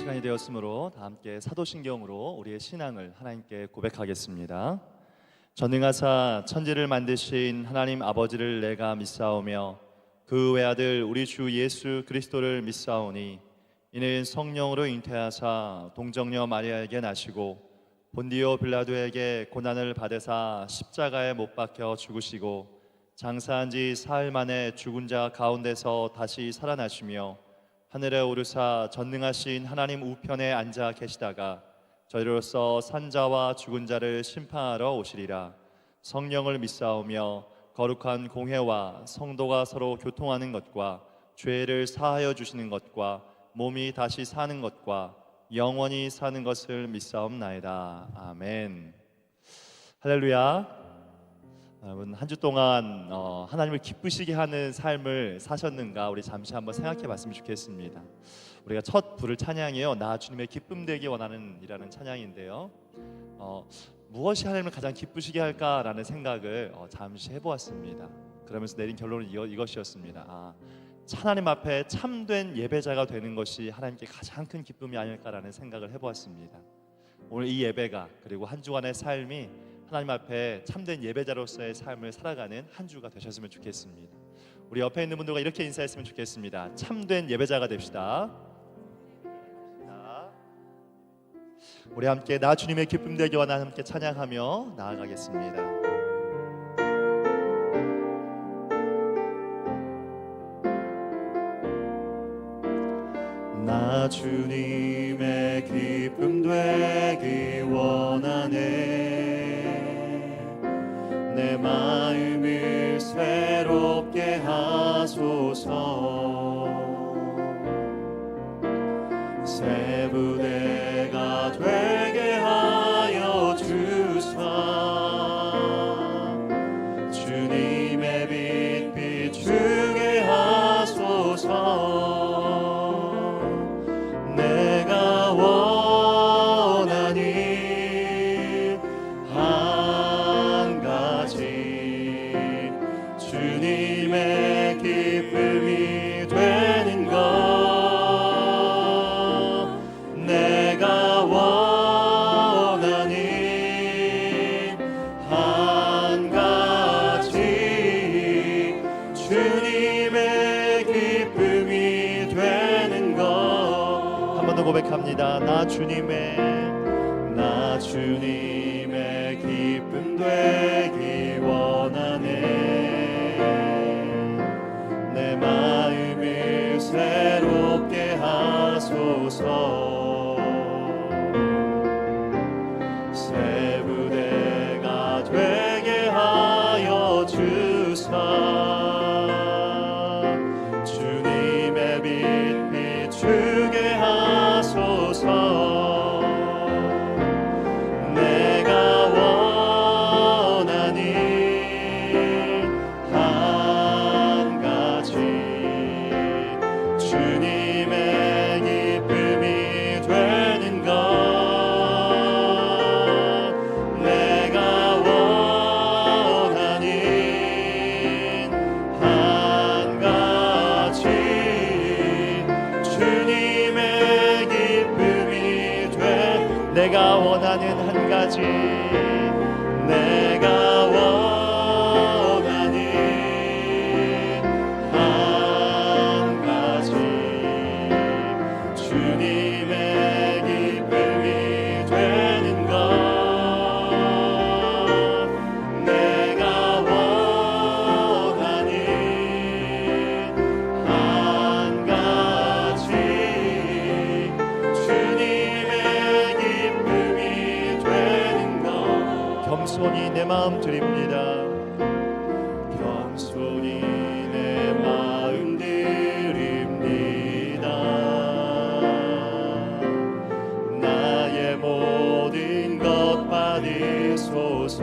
시간이 되었으므로 다 함께 사도신경으로 우리의 신앙을 하나님께 고백하겠습니다. 전능하사 천지를 만드신 하나님 아버지를 내가 믿사오며 그 외아들 우리 주 예수 그리스도를 믿사오니 이는 성령으로 잉태하사 동정녀 마리아에게 나시고 본디오 빌라도에게 고난을 받으사 십자가에 못 박혀 죽으시고 장사한 지 사흘 만에 죽은 자 가운데서 다시 살아나시며 하늘에 오르사 전능하신 하나님 우편에 앉아 계시다가 저희로서 산자와 죽은 자를 심판하러 오시리라. 성령을 믿사오며 거룩한 공회와 성도가 서로 교통하는 것과 죄를 사하여 주시는 것과 몸이 다시 사는 것과 영원히 사는 것을 믿사옵나이다. 아멘. 할렐루야. 여러분, 한 주 동안 하나님을 기쁘시게 하는 삶을 사셨는가 우리 잠시 한번 생각해 봤으면 좋겠습니다. 우리가 첫 부를 찬양이요, 나 주님의 기쁨 되기 원하는 이라는 찬양인데요, 무엇이 하나님을 가장 기쁘시게 할까라는 생각을 잠시 해보았습니다. 그러면서 내린 결론은 이것이었습니다. 하나님 앞에 참된 예배자가 되는 것이 하나님께 가장 큰 기쁨이 아닐까라는 생각을 해보았습니다. 오늘 이 예배가, 그리고 한 주간의 삶이 하나님 앞에 참된 예배자로서의 삶을 살아가는 한 주가 되셨으면 좋겠습니다. 우리 옆에 있는 분들과 이렇게 인사했으면 좋겠습니다. 참된 예배자가 됩시다. 우리 함께 나 주님의 기쁨 되기 원하는 함께 찬양하며 나아가겠습니다. 나 주님의 기쁨 되기 원하네. 내 마음을 새롭게 하소서. 새 부대가 되게 하여 주사. 주님의 빛 비추게 하소서. 내가 원하니 한 가지, 주님의 기쁨이 되는 것. 내가 원하니 한 가지, 주님의 기쁨이 되는 것. 한 번 더 고백합니다. 나 주님의 기쁨 되기 원하네. 내 마음을 새롭게 하소서. 새 부대가 되게 하여 주사. 주님의 빛 비추게 하소서. 내가 원하니 한 가지, 주님의 기쁨이 되는 것. 내가 원하니 한 가지, 주님의 기쁨이 돼. 내가 원하는 한 가지, 내가 원하니 한 가지, 주님의 기쁨이 되는 것. 내가 원하니 한 가지, 주님의 기쁨이 되는 것. 겸손히 내 마음 드립니다. 겸손히 내 마음 드립니다. 나의 모든 것 받으소서.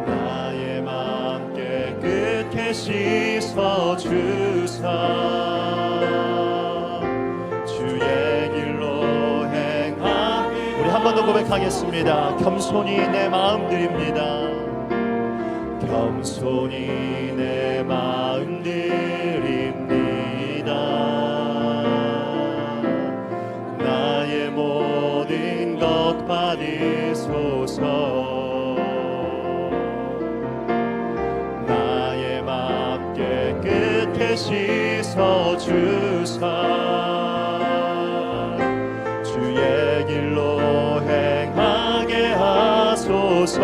나의 마음 깨끗게 씻어 주사. 주의 길로 행하. 우리 한 번 더 고백하겠습니다. 겸손히 내 마음 드립니다. 겸손히 내 마음 드립니다. 비춰 주사 주의 길로 행하게 하소서.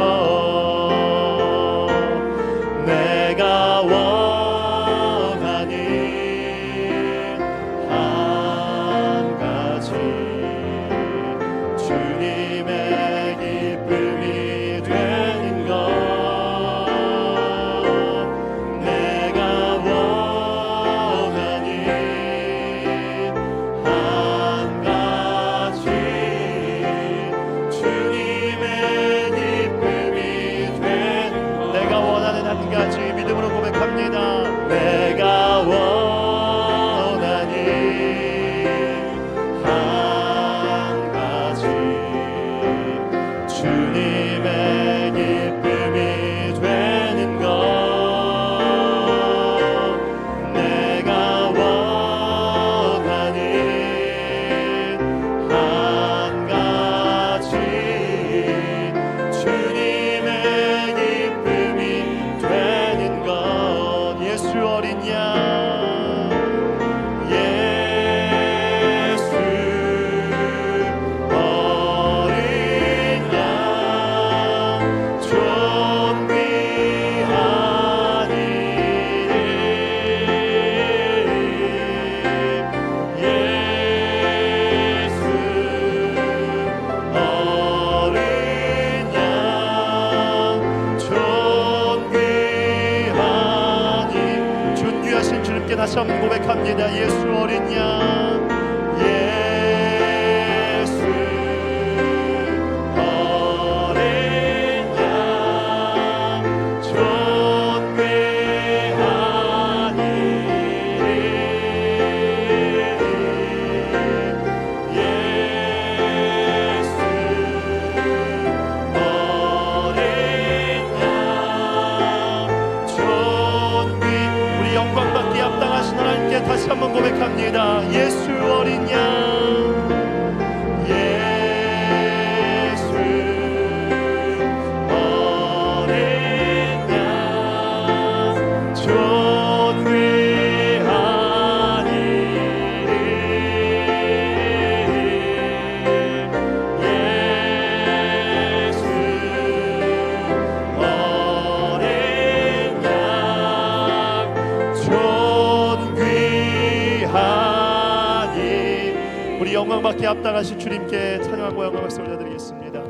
내가 원하니 한 가지 주님의 기쁨이 되는 것. 내가 원하니 한 가지 주님의 기쁨이 되는 것. 내가 원하는 한 가지 믿음으로 고백합니다. 내가 원하니 한 가지 주님의 기쁨이 되는 것. 내가 원하니 한 가지 주님의 기쁨이 되는 것. 예수 어린 양, 예수 어린 양, 존귀하니 예수 어린 양, 존귀하니. 존귀하신 주님께 다시 한번 고백합니다. 예수 어린 양, 예수 어린 양, 존귀하니 예수 어린 양, 존귀. 우리 영광받기 합당하신 하나님께 다시 한번 고백합니다. 예수 어린 양, 예수 어린 양, 존귀하니 예수 어린 양, 존귀하니. 우리 영광받기 합당하신 주님께 찬양하고 영광 박수 올려드리겠습니다.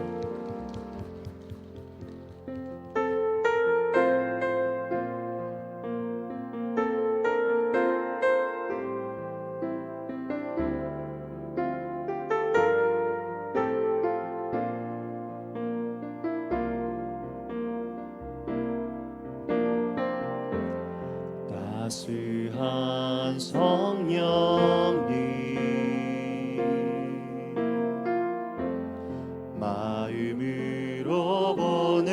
따스한 성령님 마음으로 보내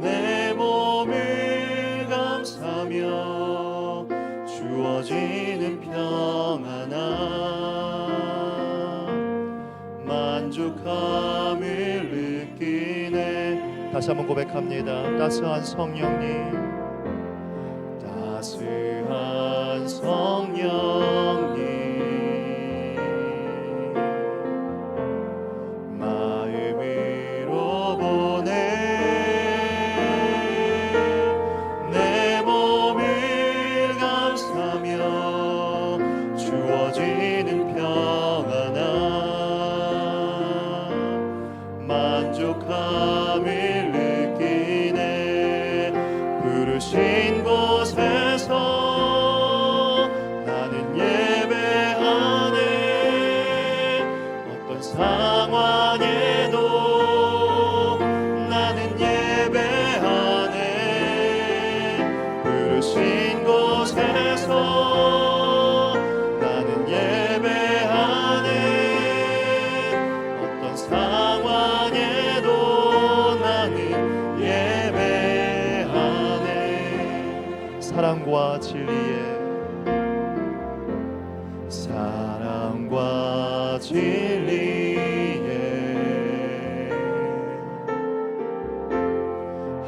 내 몸을 감사며 주어지는 평안함 만족함을 느끼네. 다시 한번 고백합니다. 따스한 성령님, 따스한 성령님 마음으로 보내 내 몸을 감사며 주어지는 평안함 만족함을 느끼네. 부르신 곳에서 나는 예배하네. 어떤 상황에도 나는 예배하네. 부르신 곳에서 나는 예배하네. 어떤 상황에도 나는 예배하네. 사랑과 진리에 사랑과 진리에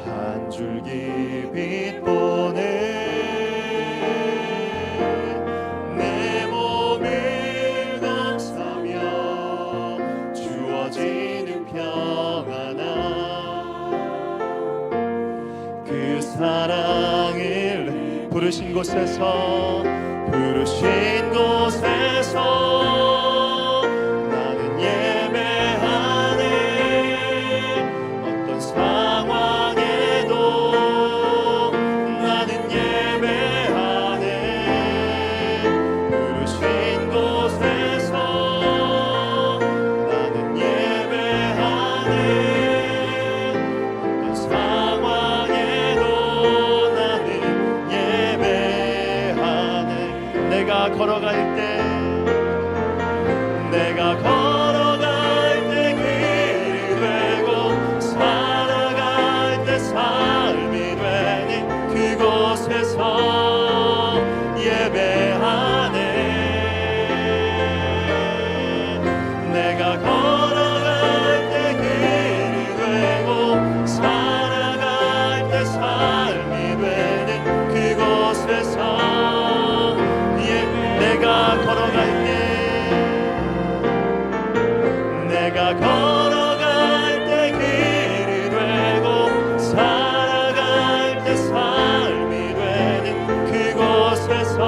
한 줄기 빛 보내 부르신 곳에서 나는 예배하네. 어떤 상황에도 나는 예배하네. 부르신 곳에서 나는 예배하네. 어떤 상황에도 나는 예배하네. 내가 걸어갈 때 길이 되고 살아갈 때 삶이 되니 그곳에서 예배하네. 내가 걸어갈 때 길이 되고 살아갈 때 삶이 되니 그곳에서 내가 걸어갈 때 길이 되고 살아갈 때 삶이 되는 그곳에서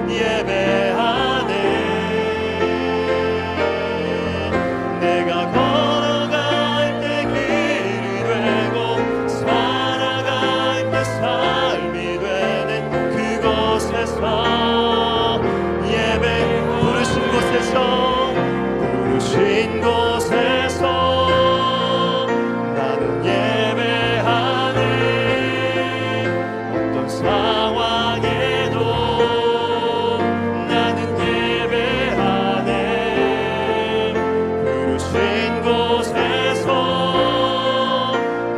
예배하네. 내가 걸어갈 때 길이 되고 살아갈 때 삶이 되는 그곳에서 부르신 곳에서 나는 예배하네. 어떤 상황에도 나는 예배하네. 부르신 곳에서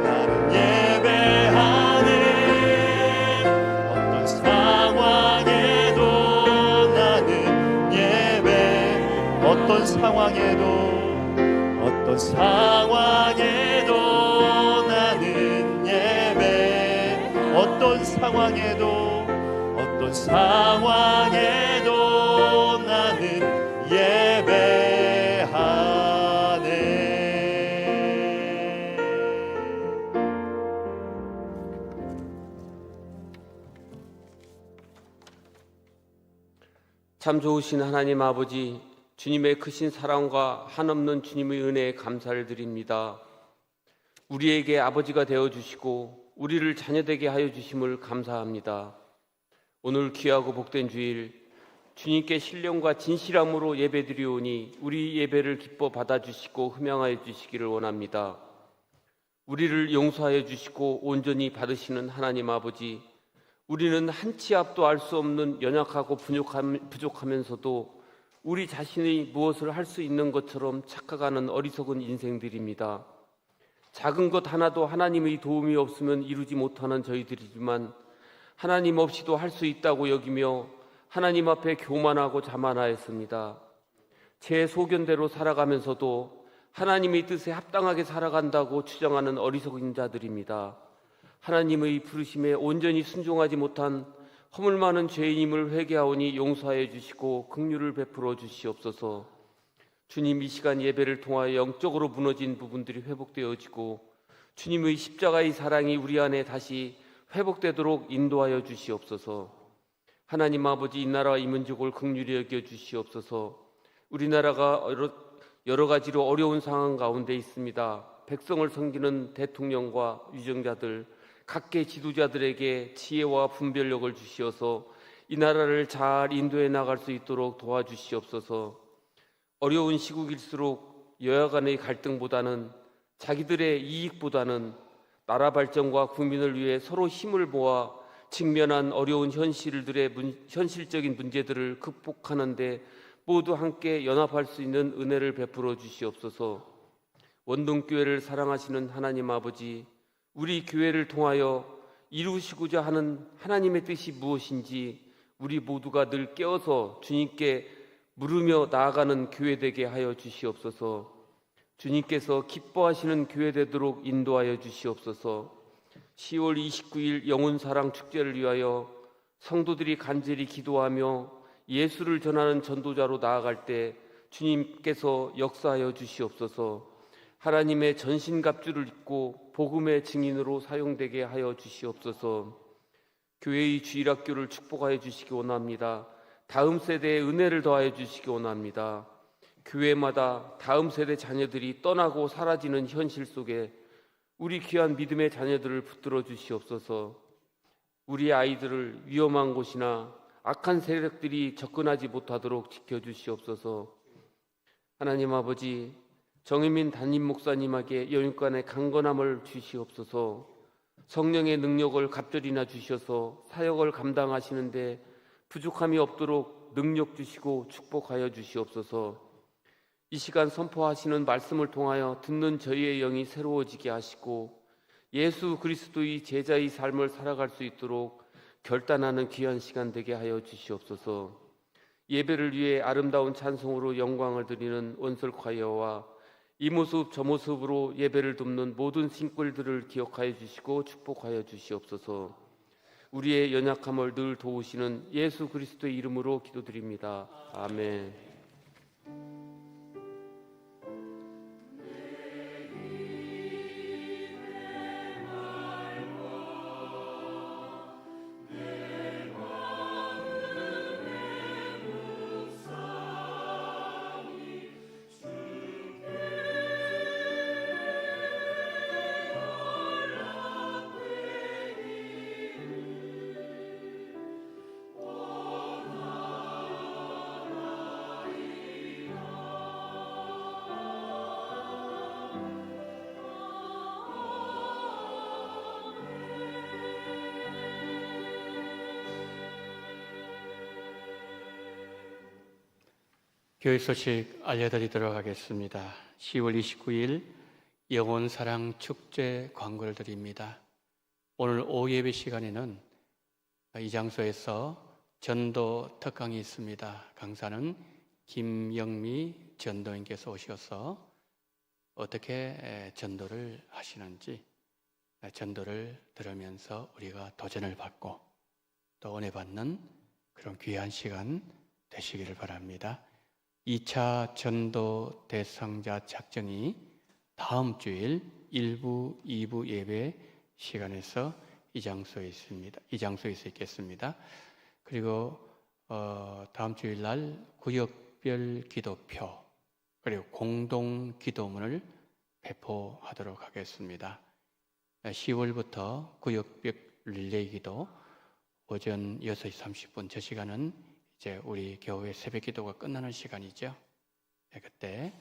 나는 예배하네. 어떤 상황에도 나는 어떤 상황에도 나는 예배. 어떤 상황에도 나는 예배하네. 참 좋으신 하나님 아버지, 주님의 크신 사랑과 한없는 주님의 은혜에 감사를 드립니다. 우리에게 아버지가 되어주시고 우리를 자녀되게 하여 주심을 감사합니다. 오늘 귀하고 복된 주일, 주님께 신령과 진실함으로 예배드리오니 우리 예배를 기뻐 받아주시고 흠양하여 주시기를 원합니다. 우리를 용서하여 주시고 온전히 받으시는 하나님 아버지, 우리는 한 치 앞도 알 수 없는 연약하고 부족하면서도 우리 자신이 무엇을 할 수 있는 것처럼 착각하는 어리석은 인생들입니다. 작은 것 하나도 하나님의 도움이 없으면 이루지 못하는 저희들이지만 하나님 없이도 할 수 있다고 여기며 하나님 앞에 교만하고 자만하였습니다. 제 소견대로 살아가면서도 하나님의 뜻에 합당하게 살아간다고 주장하는 어리석은 자들입니다. 하나님의 부르심에 온전히 순종하지 못한 허물 많은 죄인임을 회개하오니 용서하여 주시고 긍휼을 베풀어 주시옵소서. 주님, 이 시간 예배를 통하여 영적으로 무너진 부분들이 회복되어지고 주님의 십자가의 사랑이 우리 안에 다시 회복되도록 인도하여 주시옵소서. 하나님 아버지, 이 나라와 이 민족을 긍휼히 여겨 주시옵소서. 우리나라가 여러 가지로 어려운 상황 가운데 있습니다. 백성을 섬기는 대통령과 위정자들, 각계 지도자들에게 지혜와 분별력을 주시어서 이 나라를 잘 인도해 나갈 수 있도록 도와주시옵소서. 어려운 시국일수록 여야 간의 갈등보다는 자기들의 이익보다는 나라 발전과 국민을 위해 서로 힘을 모아 직면한 어려운 현실적인 문제들을 극복하는 데 모두 함께 연합할 수 있는 은혜를 베풀어 주시옵소서. 원동교회를 사랑하시는 하나님 아버지, 우리 교회를 통하여 이루시고자 하는 하나님의 뜻이 무엇인지 우리 모두가 늘 깨어서 주님께 물으며 나아가는 교회 되게 하여 주시옵소서. 주님께서 기뻐하시는 교회 되도록 인도하여 주시옵소서. 10월 29일 영혼사랑 축제를 위하여 성도들이 간절히 기도하며 예수를 전하는 전도자로 나아갈 때 주님께서 역사하여 주시옵소서. 하나님의 전신갑주를 입고 복음의 증인으로 사용되게 하여 주시옵소서. 교회의 주일학교를 축복하여 주시기 원합니다. 다음 세대에 은혜를 더하여 주시기 원합니다. 교회마다 다음 세대 자녀들이 떠나고 사라지는 현실 속에 우리 귀한 믿음의 자녀들을 붙들어 주시옵소서. 우리 아이들을 위험한 곳이나 악한 세력들이 접근하지 못하도록 지켜주시옵소서. 하나님 아버지, 정혜민 담임 목사님에게 영육간의 강건함을 주시옵소서. 성령의 능력을 갑절이나 주셔서 사역을 감당하시는데 부족함이 없도록 능력 주시고 축복하여 주시옵소서. 이 시간 선포하시는 말씀을 통하여 듣는 저희의 영이 새로워지게 하시고 예수 그리스도의 제자의 삶을 살아갈 수 있도록 결단하는 귀한 시간 되게 하여 주시옵소서. 예배를 위해 아름다운 찬송으로 영광을 드리는 원설콰이어와 이 모습 저 모습으로 예배를 돕는 모든 신골들을 기억하여 주시고 축복하여 주시옵소서. 우리의 연약함을 늘 도우시는 예수 그리스도의 이름으로 기도드립니다. 아멘. 교회 소식 알려드리도록 하겠습니다. 10월 29일 영혼사랑 축제 광고를 드립니다. 오늘 오후 예배 시간에는 이 장소에서 전도 특강이 있습니다. 강사는 김영미 전도인께서 오셔서 어떻게 전도를 하시는지 전도를 들으면서 우리가 도전을 받고 또 은혜 받는 그런 귀한 시간 되시기를 바랍니다. 2차 전도 대상자 작정이 다음 주일 1부, 2부 예배 시간에서 이 장소에 있습니다. 이 장소에서 있겠습니다. 그리고 다음 주일 날 구역별 기도표 그리고 공동 기도문을 배포하도록 하겠습니다. 10월부터 구역별 릴레이 기도 오전 6시 30분 저 시간은 이제 우리 교회 새벽 기도가 끝나는 시간이죠. 그때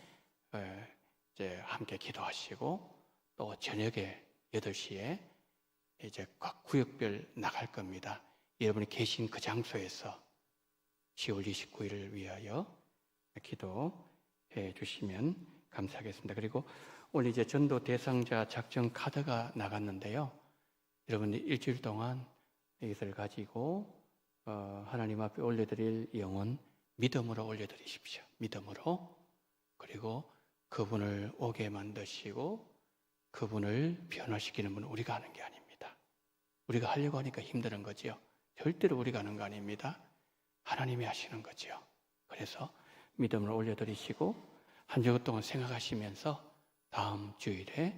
이제 함께 기도하시고 또 저녁에 8시에 이제 각 구역별 나갈 겁니다. 여러분이 계신 그 장소에서 10월 29일을 위하여 기도해 주시면 감사하겠습니다. 그리고 오늘 이제 전도 대상자 작정 카드가 나갔는데요. 여러분이 일주일 동안 이것을 가지고 하나님 앞에 올려드릴 영혼 믿음으로 올려드리십시오. 믿음으로. 그리고 그분을 오게 만드시고 그분을 변화시키는 분은 우리가 하는 게 아닙니다. 우리가 하려고 하니까 힘드는 거지요. 절대로 우리가 하는 거 아닙니다. 하나님이 하시는 거지요. 그래서 믿음으로 올려드리시고 한 주간 동안 생각하시면서 다음 주일에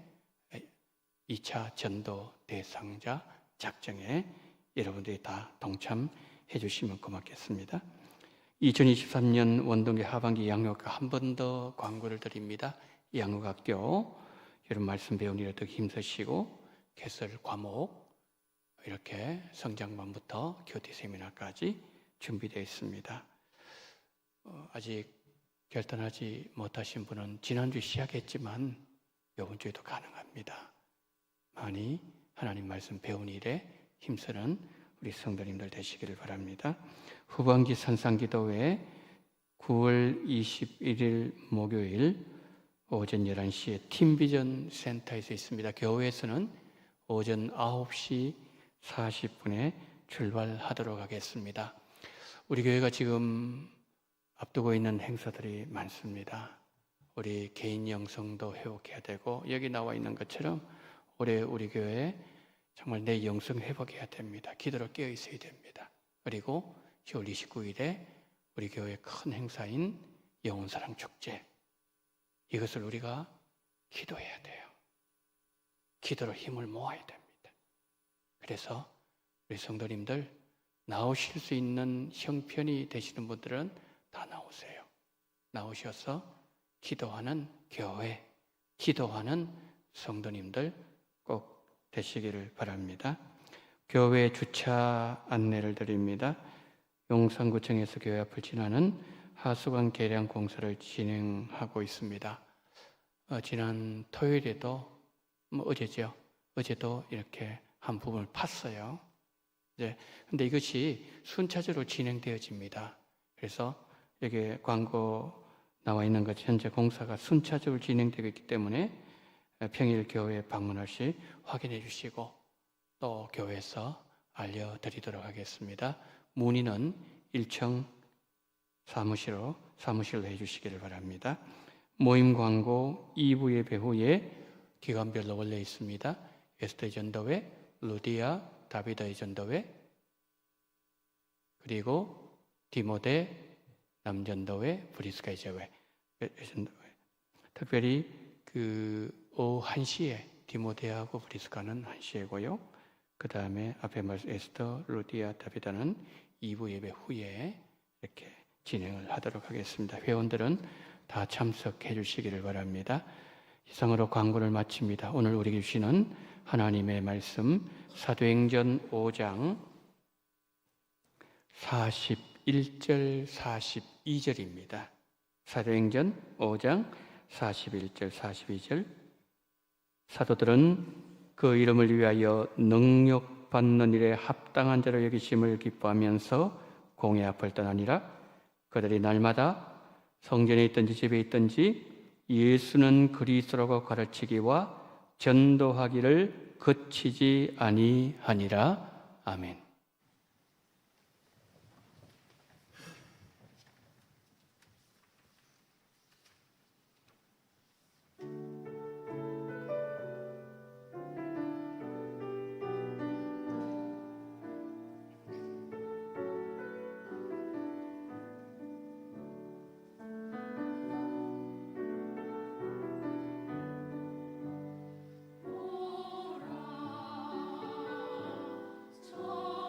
2차 전도 대상자 작정에 여러분들이 다 동참해 주시면 고맙겠습니다. 2023년 원동계 하반기 양육학교 한 번 더 광고를 드립니다. 양육학교 여러분 말씀 배우는 일에 더 힘쓰시고 개설 과목 이렇게 성장반부터 교태 세미나까지 준비되어 있습니다. 아직 결단하지 못하신 분은 지난주 시작했지만 이번 주에도 가능합니다. 많이 하나님 말씀 배우는 일에 힘쓰는 우리 성도님들 되시기를 바랍니다. 후반기 산상기도회 9월 21일 목요일 오전 11시에 팀비전 센터에서 있습니다. 교회에서는 오전 9시 40분에 출발하도록 하겠습니다. 우리 교회가 지금 앞두고 있는 행사들이 많습니다. 우리 개인 영성도 회복해야 되고 여기 나와 있는 것처럼 올해 우리 교회 정말 내 영성 회복해야 됩니다. 기도로 깨어 있어야 됩니다. 그리고 10월 29일에 우리 교회 큰 행사인 영혼사랑 축제 이것을 우리가 기도해야 돼요. 기도로 힘을 모아야 됩니다. 그래서 우리 성도님들 나오실 수 있는 형편이 되시는 분들은 다 나오세요. 나오셔서 기도하는 교회, 기도하는 성도님들 꼭 되시기를 바랍니다. 교회 주차 안내를 드립니다. 용산구청에서 교회 앞을 지나는 하수관 개량 공사를 진행하고 있습니다. 지난 토요일에도 어제죠. 어제도 이렇게 한 부분을 팠어요. 근데 이것이 순차적으로 진행되어집니다. 그래서 여기 광고 나와 있는 것 현재 공사가 순차적으로 진행되고 있기 때문에 평일 교회에 방문할 시 확인해 주시고 또 교회에서 알려드리도록 하겠습니다. 문의는 1층 사무실로 해주시기를 바랍니다. 모임 광고 2부 예배 후에 기관별로 원래 있습니다. 에스더 전도회, 루디아, 다비드의 전도회, 그리고 디모데 남전도회, 브리스가의 전도회. 특별히 오후 1시에 디모데하고 브리스가는 1시에고요. 그 다음에 앞에 말씀 에스더, 루디아, 다비다는 2부 예배 후에 이렇게 진행을 하도록 하겠습니다. 회원들은 다 참석해 주시기를 바랍니다. 이상으로 광고를 마칩니다. 오늘 우리에게 주시는 하나님의 말씀 사도행전 5장 41절 42절입니다. 사도행전 5장 41절 42절 사도들은 그 이름을 위하여 능력받는 일에 합당한 자로 여기심을 기뻐하면서 공회 앞을 떠나니라. 그들이 날마다 성전에 있든지 집에 있든지 예수는 그리스도라고 가르치기와 전도하기를 그치지 아니하니라. 아멘. 저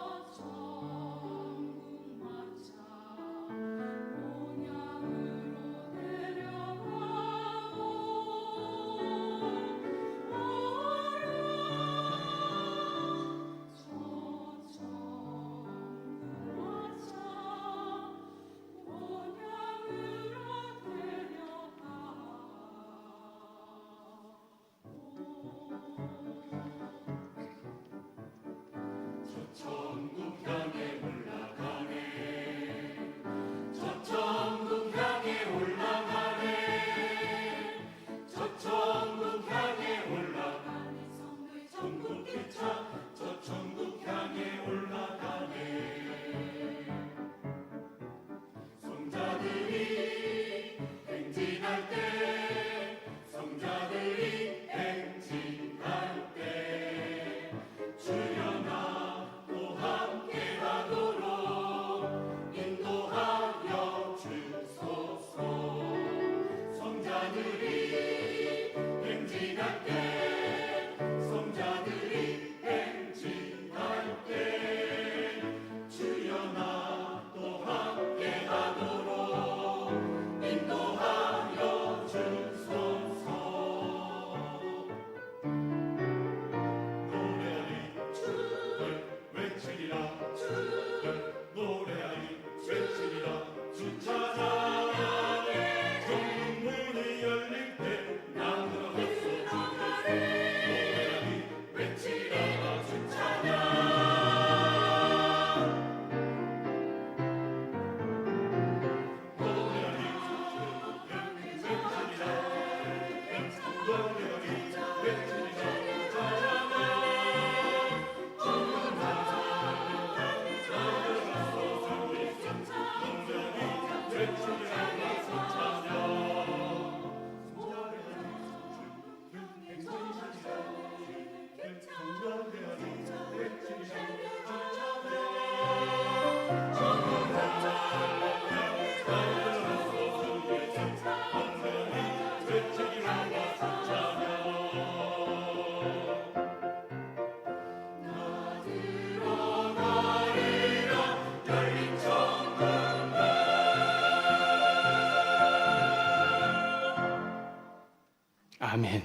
아멘.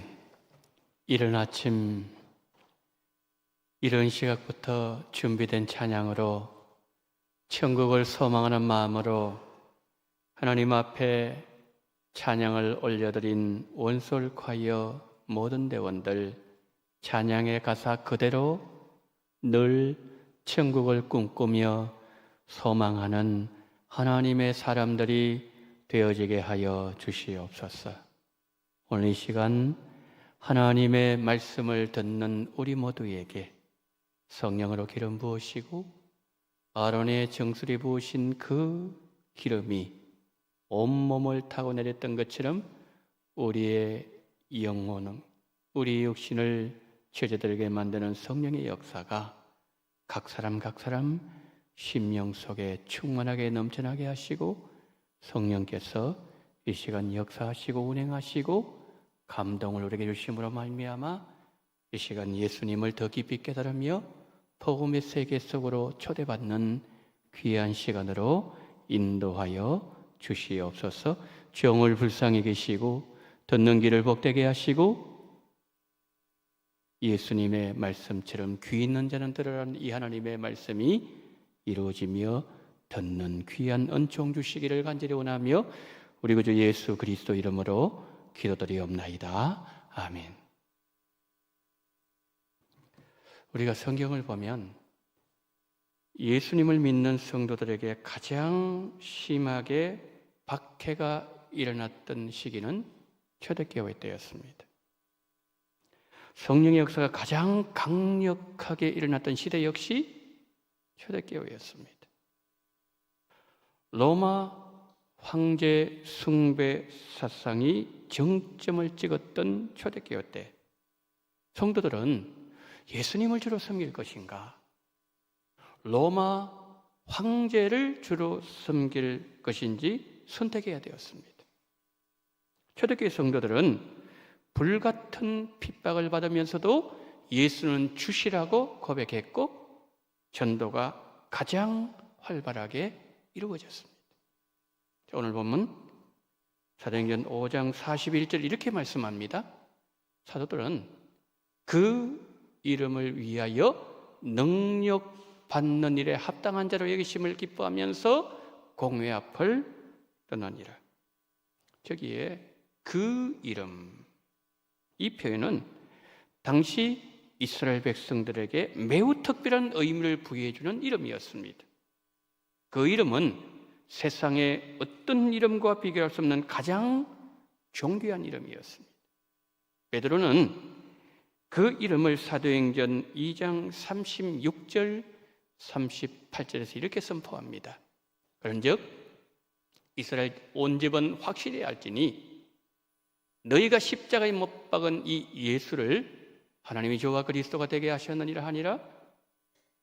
이른 아침 이른 시각부터 준비된 찬양으로 천국을 소망하는 마음으로 하나님 앞에 찬양을 올려드린 원솔 콰이어 모든 대원들, 찬양의 가사 그대로 늘 천국을 꿈꾸며 소망하는 하나님의 사람들이 되어지게 하여 주시옵소서. 오늘 이 시간 하나님의 말씀을 듣는 우리 모두에게 성령으로 기름 부으시고 아론의 정수리 부으신 그 기름이 온몸을 타고 내렸던 것처럼 우리의 영혼은, 우리 육신을 죄져들게 만드는 성령의 역사가 각 사람 심령 속에 충만하게 넘쳐나게 하시고 성령께서 이 시간 역사하시고 운행하시고 감동을 우리에게 주심으로 말미암아 이 시간 예수님을 더 깊이 깨달으며 복음의 세계 속으로 초대받는 귀한 시간으로 인도하여 주시옵소서. 종을 불쌍히 계시고 듣는 귀를 복되게 하시고 예수님의 말씀처럼 귀 있는 자는 들으라는 이 하나님의 말씀이 이루어지며 듣는 귀한 은총 주시기를 간절히 원하며 우리 구주 예수 그리스도 이름으로 기도드리옵나이다. 아멘. 우리가 성경을 보면 예수님을 믿는 성도들에게 가장 심하게 박해가 일어났던 시기는 초대교회 때였습니다. 성령의 역사가 가장 강력하게 일어났던 시대 역시 초대교회였습니다. 로마 황제 숭배 사상이 정점을 찍었던 초대교회 때 성도들은 예수님을 주로 섬길 것인가, 로마 황제를 주로 섬길 것인지 선택해야 되었습니다. 초대교회 성도들은 불같은 핍박을 받으면서도 예수는 주시라고 고백했고 전도가 가장 활발하게 이루어졌습니다. 오늘 본문 사도행전 5장 41절 이렇게 말씀합니다. 사도들은 그 이름을 위하여 능력 받는 일에 합당한 자로 여기심을 기뻐하면서 공회 앞을 떠나니라. 저기에 그 이름, 이 표현은 당시 이스라엘 백성들에게 매우 특별한 의미를 부여해 주는 이름이었습니다. 그 이름은 세상의 어떤 이름과 비교할 수 없는 가장 존귀한 이름이었습니다. 베드로는 그 이름을 사도행전 2장 36절 38절에서 이렇게 선포합니다. 그런즉 이스라엘 온 집은 확실히 알지니 너희가 십자가에 못 박은 이 예수를 하나님이 저와 그리스도가 되게 하셨느니라 하니라.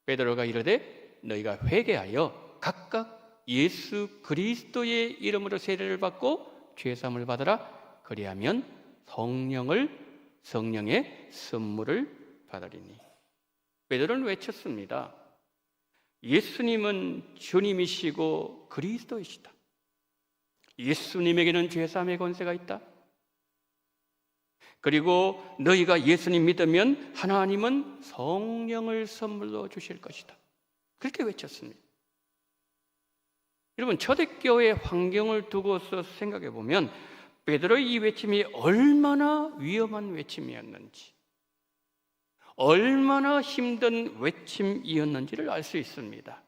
베드로가 이르되 너희가 회개하여 각각 예수 그리스도의 이름으로 세례를 받고 죄사함을 받으라. 그리하면 성령의 선물을 받으리니. 베드로는 외쳤습니다. 예수님은 주님이시고 그리스도이시다. 예수님에게는 죄사함의 권세가 있다. 그리고 너희가 예수님 믿으면 하나님은 성령을 선물로 주실 것이다. 그렇게 외쳤습니다. 여러분, 초대교회의 환경을 두고서 생각해 보면 베드로의 이 외침이 얼마나 위험한 외침이었는지, 얼마나 힘든 외침이었는지를 알 수 있습니다.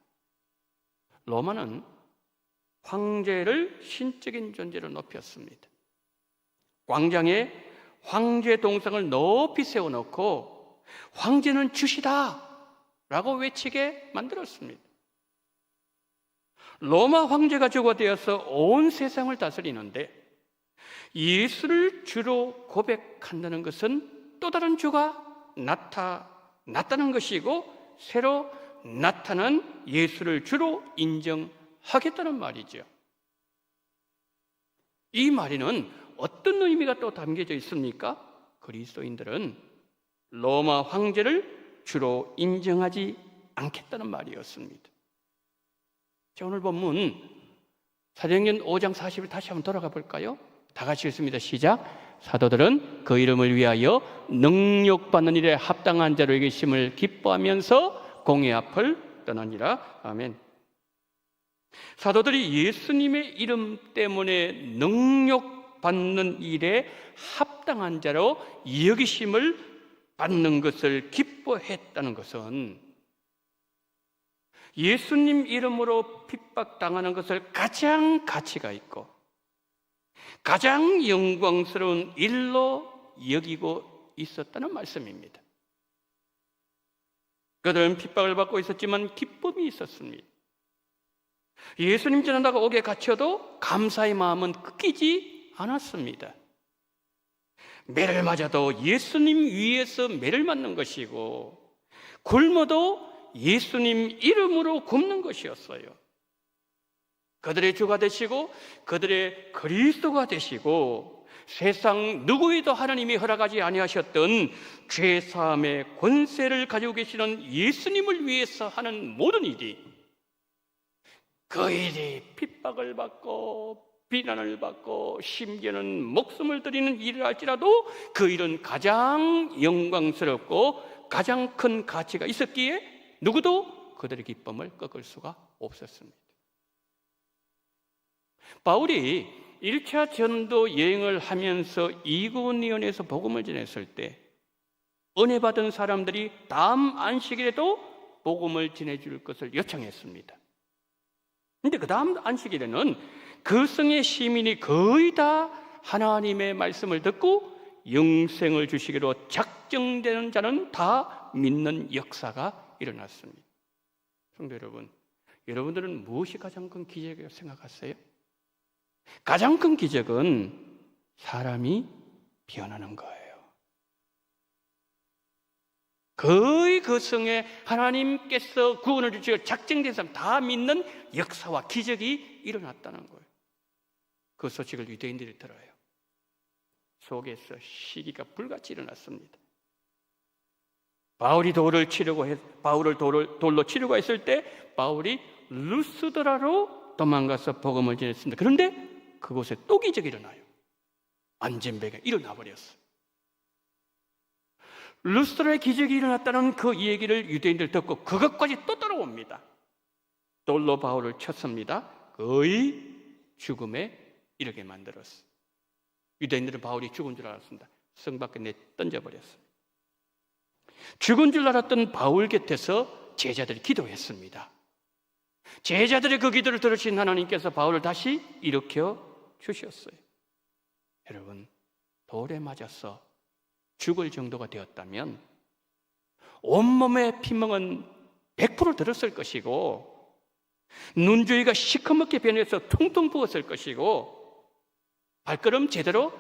로마는 황제를 신적인 존재로 높였습니다. 광장에 황제 동상을 높이 세워놓고 황제는 주시다 라고 외치게 만들었습니다. 로마 황제가 주가 되어서 온 세상을 다스리는데 예수를 주로 고백한다는 것은 또 다른 주가 나타났다는 것이고 새로 나타난 예수를 주로 인정하겠다는 말이죠. 이 말에는 어떤 의미가 또 담겨져 있습니까? 그리스도인들은 로마 황제를 주로 인정하지 않겠다는 말이었습니다. 자, 오늘 본문 사도행전 5장 40을 다시 한번 돌아가 볼까요? 다 같이 읽습니다. 시작. 사도들은 그 이름을 위하여 능력받는 일에 합당한 자로 여기심을 기뻐하면서 공의 앞을 떠나니라. 아멘. 사도들이 예수님의 이름 때문에 능력받는 일에 합당한 자로 여기심을 받는 것을 기뻐했다는 것은 예수님 이름으로 핍박당하는 것을 가장 가치가 있고 가장 영광스러운 일로 여기고 있었다는 말씀입니다. 그들은 핍박을 받고 있었지만 기쁨이 있었습니다. 예수님 전하다가 옥에 갇혀도 감사의 마음은 끊기지 않았습니다. 매를 맞아도 예수님 위에서 매를 맞는 것이고 굶어도 예수님 이름으로 굶는 것이었어요. 그들의 주가 되시고 그들의 그리스도가 되시고 세상 누구에도 하나님이 허락하지 아니하셨던 죄사함의 권세를 가지고 계시는 예수님을 위해서 하는 모든 일이, 그 일이 핍박을 받고 비난을 받고 심지어는 목숨을 드리는 일을 할지라도 그 일은 가장 영광스럽고 가장 큰 가치가 있었기에 누구도 그들의 기쁨을 꺾을 수가 없었습니다. 바울이 1차 전도 여행을 하면서 이고니온에서 복음을 전했을 때 은혜 받은 사람들이 다음 안식일에도 복음을 전해줄 것을 요청했습니다. 그런데 그 다음 안식일에는 그 성의 시민이 거의 다 하나님의 말씀을 듣고 영생을 주시기로 작정되는 자는 다 믿는 역사가 일어났습니다. 성도 여러분, 여러분들은 무엇이 가장 큰 기적이라고 생각하세요? 가장 큰 기적은 사람이 변하는 거예요. 거의 그 성에 하나님께서 구원을 주시고 작정된 사람 다 믿는 역사와 기적이 일어났다는 거예요. 그 소식을 유대인들이 들어요. 속에서 시기가 불같이 일어났습니다. 바울을 돌로 치려고 했을 때 바울이 루스드라로 도망가서 복음을 전했습니다. 그런데 그곳에 또 기적이 일어나요. 안전벨가 일어나 버렸어요. 루스드라의 기적이 일어났다는 그 얘기를 유대인들 듣고 그것까지 또 따라옵니다. 돌로 바울을 쳤습니다. 거의 죽음에 이르게 만들었어요. 유대인들은 바울이 죽은 줄 알았습니다. 성 밖에 던져버렸어요. 죽은 줄 알았던 바울 곁에서 제자들이 기도했습니다. 제자들의 그 기도를 들으신 하나님께서 바울을 다시 일으켜 주셨어요. 여러분, 돌에 맞아서 죽을 정도가 되었다면 온몸의 피멍은 100% 들었을 것이고 눈주위가 시커멓게 변해서 퉁퉁 부었을 것이고 발걸음 제대로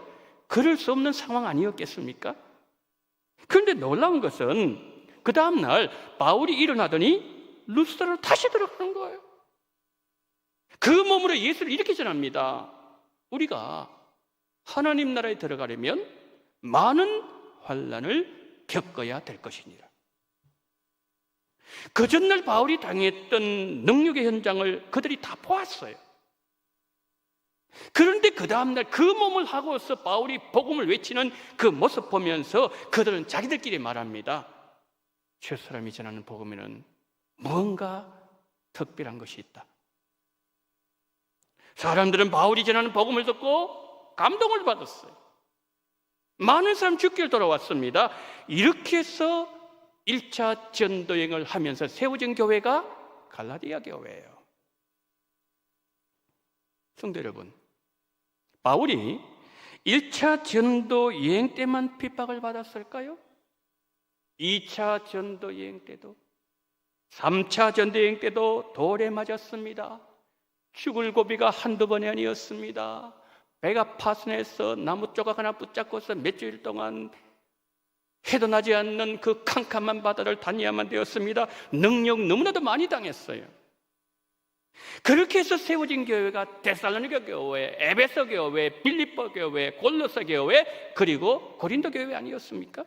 걸을 수 없는 상황 아니었겠습니까? 그런데 놀라운 것은 그 다음날 바울이 일어나더니 루스드라로 다시 들어가는 거예요. 그 몸으로 예수를 이렇게 전합니다. 우리가 하나님 나라에 들어가려면 많은 환난을 겪어야 될 것이니라. 그 전날 바울이 당했던 능력의 현장을 그들이 다 보았어요. 그런데 그 다음날 그 몸을 하고서 바울이 복음을 외치는 그 모습 보면서 그들은 자기들끼리 말합니다. 저 사람이 전하는 복음에는 무언가 특별한 것이 있다. 사람들은 바울이 전하는 복음을 듣고 감동을 받았어요. 많은 사람 죽기를 돌아왔습니다. 이렇게 해서 1차 전도여행을 하면서 세워진 교회가 갈라디아 교회예요. 성도 여러분, 바울이 1차 전도 여행 때만 핍박을 받았을까요? 2차 전도 여행 때도, 3차 전도 여행 때도 돌에 맞았습니다. 죽을 고비가 한두 번이 아니었습니다. 배가 파손해서 나무 조각 하나 붙잡고서 몇 주일 동안 해도 나지 않는 그 캄캄한 바다를 다녀야만 되었습니다. 능력 너무나도 많이 당했어요. 그렇게 해서 세워진 교회가 데살로니가 교회, 에베소 교회, 빌립보 교회, 골로새 교회, 그리고 고린도 교회 아니었습니까?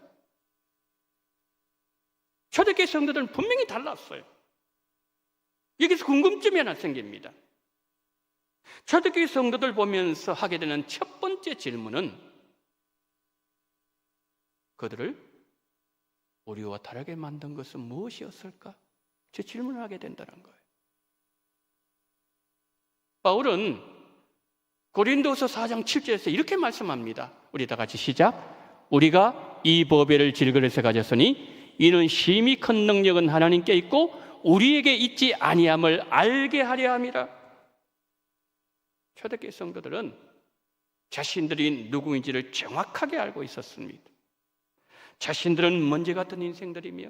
초대교회 성도들은 분명히 달랐어요. 여기서 궁금증이 하나 생깁니다. 초대교회 성도들 보면서 하게 되는 첫 번째 질문은 그들을 우리와 다르게 만든 것은 무엇이었을까? 저 질문을 하게 된다는 거예요. 바울은 고린도서 4장 7절에서 이렇게 말씀합니다. 우리 다 같이 시작. 우리가 이 보배를 질그릇에 가졌으니 이는 심히 큰 능력은 하나님께 있고 우리에게 있지 아니함을 알게 하려 함이라. 초대교회 성도들은 자신들이 누구인지를 정확하게 알고 있었습니다. 자신들은 먼지 같은 인생들이며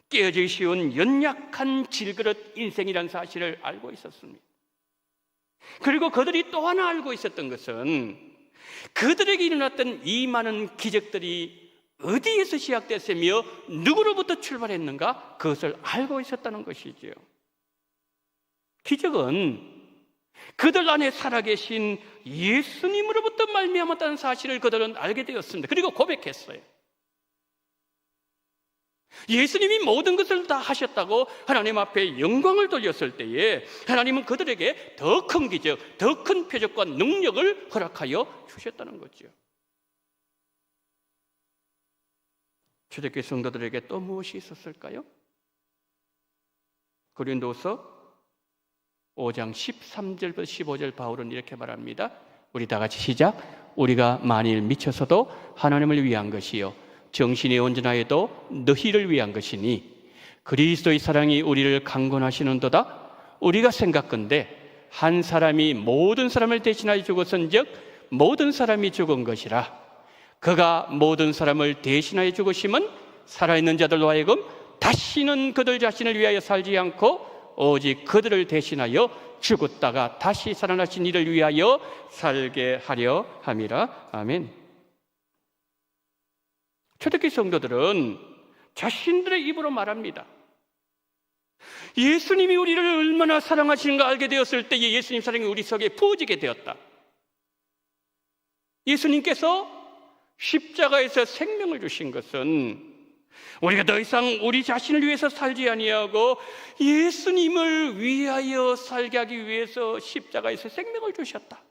깨어지기 쉬운 연약한 질그릇 인생이라는 사실을 알고 있었습니다. 그리고 그들이 또 하나 알고 있었던 것은 그들에게 일어났던 이 많은 기적들이 어디에서 시작됐으며 누구로부터 출발했는가 그것을 알고 있었다는 것이지요. 기적은 그들 안에 살아계신 예수님으로부터 말미암았다는 사실을 그들은 알게 되었습니다. 그리고 고백했어요. 예수님이 모든 것을 다 하셨다고 하나님 앞에 영광을 돌렸을 때에 하나님은 그들에게 더 큰 기적, 더 큰 표적과 능력을 허락하여 주셨다는 거죠. 초대교회 성도들에게 또 무엇이 있었을까요? 고린도서 5장 13절부터 15절 바울은 이렇게 말합니다. 우리 다 같이 시작. 우리가 만일 미쳐서도 하나님을 위한 것이요 정신이 온전하여도 너희를 위한 것이니 그리스도의 사랑이 우리를 강권하시는도다. 우리가 생각건대 한 사람이 모든 사람을 대신하여 죽었은즉 모든 사람이 죽은 것이라. 그가 모든 사람을 대신하여 죽으심은 살아있는 자들로 하여금 다시는 그들 자신을 위하여 살지 않고 오직 그들을 대신하여 죽었다가 다시 살아나신 이를 위하여 살게 하려 함이라. 아멘. 초대교회 성도들은 자신들의 입으로 말합니다. 예수님이 우리를 얼마나 사랑하시는가 알게 되었을 때에 예수님 사랑이 우리 속에 부어지게 되었다. 예수님께서 십자가에서 생명을 주신 것은 우리가 더 이상 우리 자신을 위해서 살지 아니하고 예수님을 위하여 살게 하기 위해서 십자가에서 생명을 주셨다.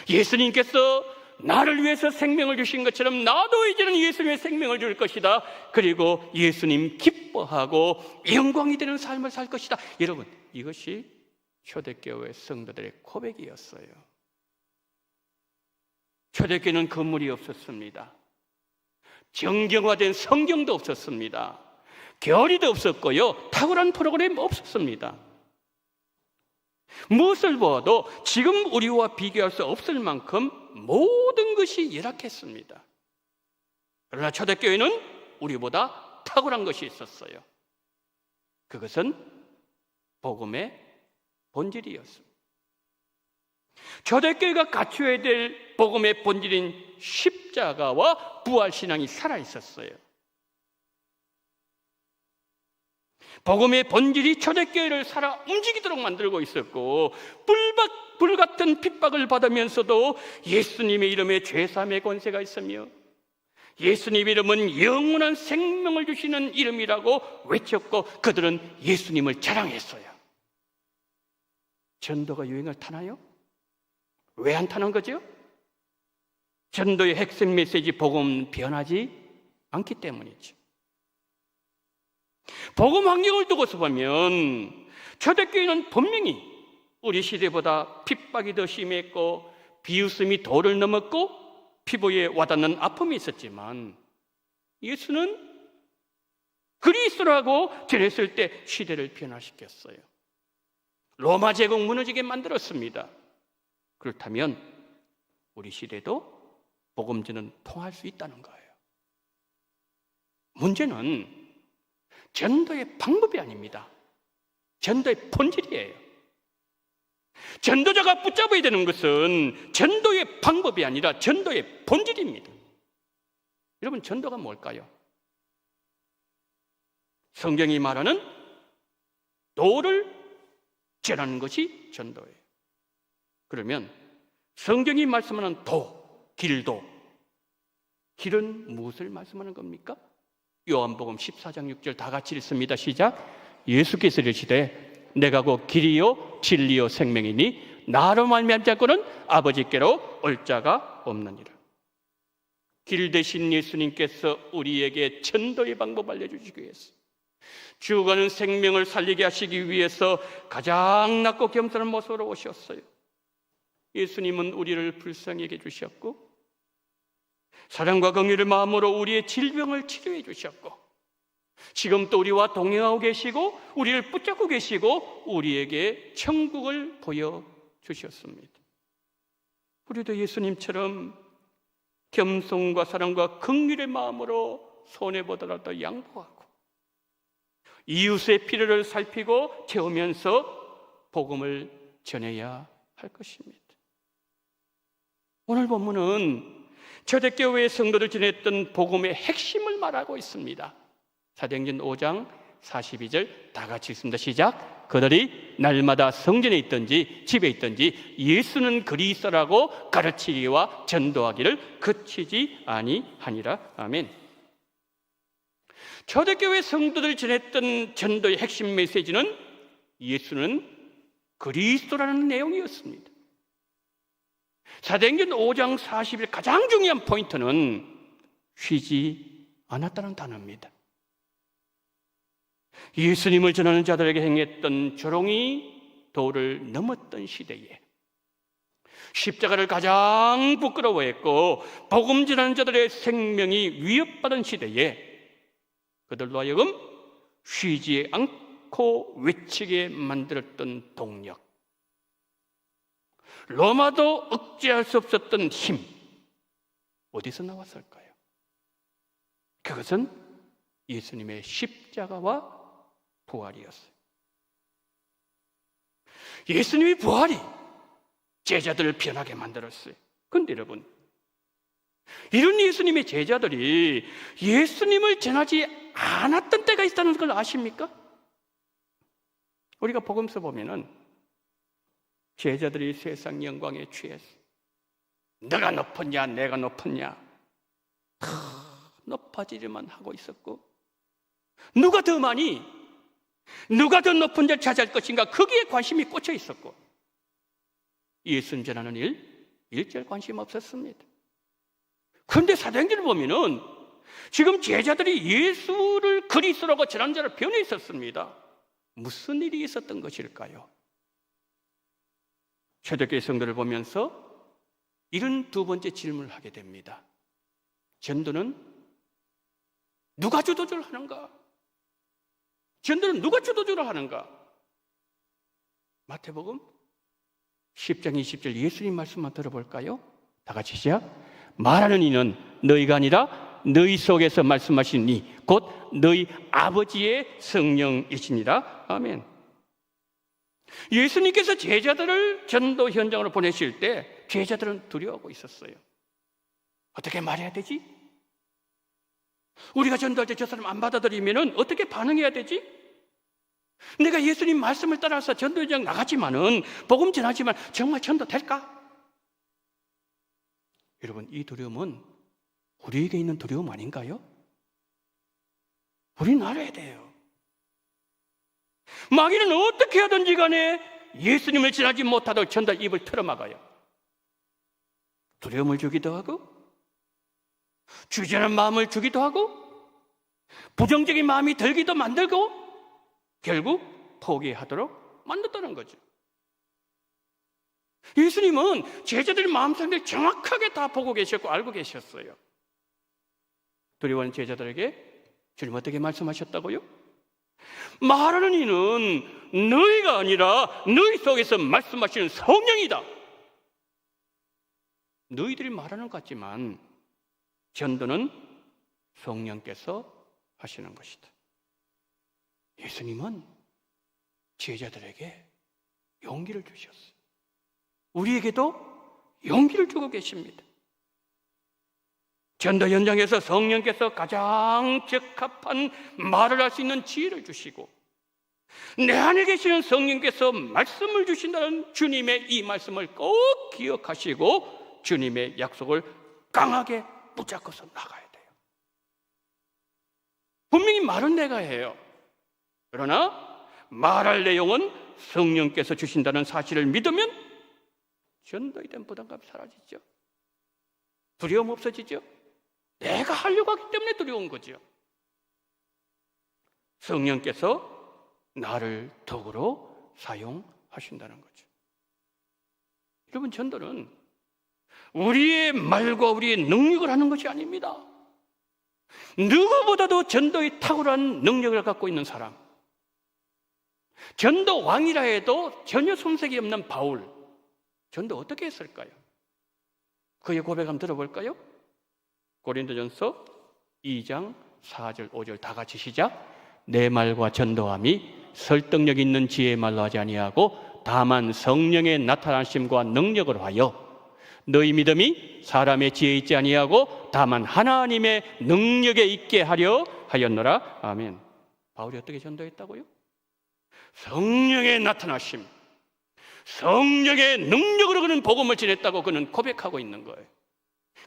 예수님께서 나를 위해서 생명을 주신 것처럼 나도 이제는 예수님의 생명을 줄 것이다. 그리고 예수님 기뻐하고 영광이 되는 삶을 살 것이다. 여러분, 이것이 초대교회 성도들의 고백이었어요. 초대교회는 건물이 없었습니다. 정경화된 성경도 없었습니다. 교리도 없었고요. 탁월한 프로그램 없었습니다. 무엇을 보아도 지금 우리와 비교할 수 없을 만큼 모든 것이 열악했습니다. 그러나 초대교회는 우리보다 탁월한 것이 있었어요. 그것은 복음의 본질이었습니다. 초대교회가 갖춰야 될 복음의 본질인 십자가와 부활신앙이 살아있었어요. 복음의 본질이 초대교회를 살아 움직이도록 만들고 있었고 불같은 핍박을 받으면서도 예수님의 이름에 죄사함의 권세가 있으며 예수님의 이름은 영원한 생명을 주시는 이름이라고 외쳤고 그들은 예수님을 자랑했어요. 전도가 유행을 타나요? 왜 안 타는 거죠? 전도의 핵심 메시지 복음 변하지 않기 때문이죠. 복음 환경을 두고서 보면 초대교회는 분명히 우리 시대보다 핍박이 더 심했고 비웃음이 도를 넘었고 피부에 와닿는 아픔이 있었지만 예수는 그리스도라고 전했을 때 시대를 변화시켰어요. 로마 제국 무너지게 만들었습니다. 그렇다면 우리 시대도 복음전은 통할 수 있다는 거예요. 문제는 전도의 방법이 아닙니다. 전도의 본질이에요. 전도자가 붙잡아야 되는 것은 전도의 방법이 아니라 전도의 본질입니다. 여러분, 전도가 뭘까요? 성경이 말하는 도를 전하는 것이 전도예요. 그러면 성경이 말씀하는 도, 길도, 길은 무엇을 말씀하는 겁니까? 요한복음 14장 6절 다 같이 읽습니다. 시작. 예수께서 이르시되 내가 곧 길이요 진리요 생명이니 나로 말미암지 않고는 아버지께로 올 자가 없느니라. 길 대신 예수님께서 우리에게 전도의 방법 알려주시기 위해서, 죽어가는 생명을 살리게 하시기 위해서 가장 낮고 겸손한 모습으로 오셨어요. 예수님은 우리를 불쌍히 여겨 주셨고, 사랑과 긍휼의 마음으로 우리의 질병을 치료해 주셨고, 지금 또 우리와 동행하고 계시고 우리를 붙잡고 계시고 우리에게 천국을 보여주셨습니다. 우리도 예수님처럼 겸손과 사랑과 긍휼의 마음으로 손해보더라도 양보하고 이웃의 필요를 살피고 채우면서 복음을 전해야 할 것입니다. 오늘 본문은 초대교회의 성도들 전했던 복음의 핵심을 말하고 있습니다. 사도행전 5장 42절 다 같이 읽습니다. 시작. 그들이 날마다 성전에 있든지 집에 있든지 예수는 그리스도라고 가르치기와 전도하기를 그치지 아니하니라. 아멘. 초대교회 성도들 전했던 전도의 핵심 메시지는 예수는 그리스도라는 내용이었습니다. 사도행전 5장 40일 가장 중요한 포인트는 쉬지 않았다는 단어입니다. 예수님을 전하는 자들에게 행했던 조롱이 도를 넘었던 시대에, 십자가를 가장 부끄러워했고 복음 전하는 자들의 생명이 위협받은 시대에 그들로 하여금 쉬지 않고 외치게 만들었던 동력, 로마도 억제할 수 없었던 힘, 어디서 나왔을까요? 그것은 예수님의 십자가와 부활이었어요. 예수님의 부활이 제자들을 변하게 만들었어요. 그런데 여러분, 이런 예수님의 제자들이 예수님을 전하지 않았던 때가 있다는 걸 아십니까? 우리가 복음서 보면은 제자들이 세상 영광에 취해서 너가 높았냐 내가 높았냐 다 높아지기만 하고 있었고, 누가 더 많이, 누가 더 높은 자를 차지할 것인가, 거기에 관심이 꽂혀 있었고, 예수님 전하는 일절 관심 없었습니다. 그런데 사도행전을 보면은 지금 제자들이 예수를 그리스도라고 전하는 자를 변해 있었습니다. 무슨 일이 있었던 것일까요? 초대교회 성도를 보면서 이런 두 번째 질문을 하게 됩니다. 전도는 누가 주도적으로 하는가? 전도는 누가 주도적으로 하는가? 마태복음 10장 20절 예수님 말씀만 들어볼까요? 다 같이 시작. 말하는 이는 너희가 아니라 너희 속에서 말씀하신 이 곧 너희 아버지의 성령이시니라. 아멘. 예수님께서 제자들을 전도 현장으로 보내실 때 제자들은 두려워하고 있었어요. 어떻게 말해야 되지? 우리가 전도할 때 저 사람 안 받아들이면 어떻게 반응해야 되지? 내가 예수님 말씀을 따라서 전도 현장 나갔지만은 복음 전하지만 정말 전도 될까? 여러분, 이 두려움은 우리에게 있는 두려움 아닌가요? 우리는 알아야 돼요. 마귀는 어떻게 하든지 간에 예수님을 전하지 못하도록 전도 입을 틀어막아요. 두려움을 주기도 하고 주저하는 마음을 주기도 하고 부정적인 마음이 들기도 만들고 결국 포기하도록 만들었다는 거죠. 예수님은 제자들 마음속에 정확하게 다 보고 계셨고 알고 계셨어요. 두려워하는 제자들에게 주님 어떻게 말씀하셨다고요? 말하는 이는 너희가 아니라 너희 속에서 말씀하시는 성령이다. 너희들이 말하는 것 같지만 전도는 성령께서 하시는 것이다. 예수님은 제자들에게 용기를 주셨어요. 우리에게도 용기를 주고 계십니다. 전도 현장에서 성령께서 가장 적합한 말을 할 수 있는 지혜를 주시고 내 안에 계시는 성령께서 말씀을 주신다는 주님의 이 말씀을 꼭 기억하시고 주님의 약속을 강하게 붙잡고서 나가야 돼요. 분명히 말은 내가 해요. 그러나 말할 내용은 성령께서 주신다는 사실을 믿으면 전도에 대한 부담감이 사라지죠. 두려움 없어지죠. 내가 하려고 하기 때문에 두려운 거죠. 성령께서 나를 도구로 사용하신다는 거죠. 여러분, 전도는 우리의 말과 우리의 능력을 하는 것이 아닙니다. 누구보다도 전도의 탁월한 능력을 갖고 있는 사람, 전도 왕이라 해도 전혀 손색이 없는 바울, 전도 어떻게 했을까요? 그의 고백 한번 들어볼까요? 고린도전서 2장 4절 5절 다 같이 시작. 내 말과 전도함이 설득력 있는 지혜의 말로 하지 아니하고 다만 성령의 나타나심과 능력을 하여 너희 믿음이 사람의 지혜에 있지 아니하고 다만 하나님의 능력에 있게 하려 하였노라. 아멘. 바울이 어떻게 전도했다고요? 성령의 나타나심, 성령의 능력으로 그는 복음을 전했다고 그는 고백하고 있는 거예요.